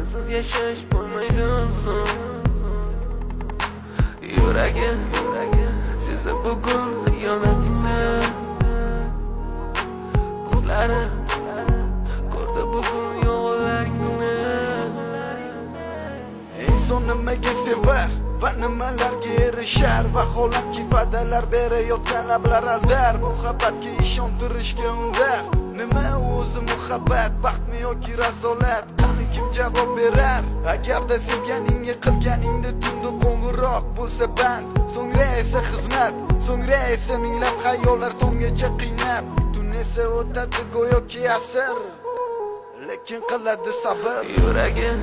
sensiz yashash bo'lmaydi so'ng. Yuragim sezdi bugun xiyonatingni, ko'zlari ko'rdi bugun yolg'onlaringni. Inson nimaga sevar va nimalarga erishar, vaholanki va'dalar berayotgan lablar aldar, muhabbatga ishontirishga undar. Nima o'zi muhabbat, baxtmi yoki razolat? Qani kim javob berar? Agarda sevganingga qilganingda tunda qo'ng'iroq bo'lsa band, so'ngra esa xizmat, so'ngra esa minglab xayollar tonggacha qiynab, tun esa o'tadi go'yoki asr, lekin qiladi sabr. Yuragim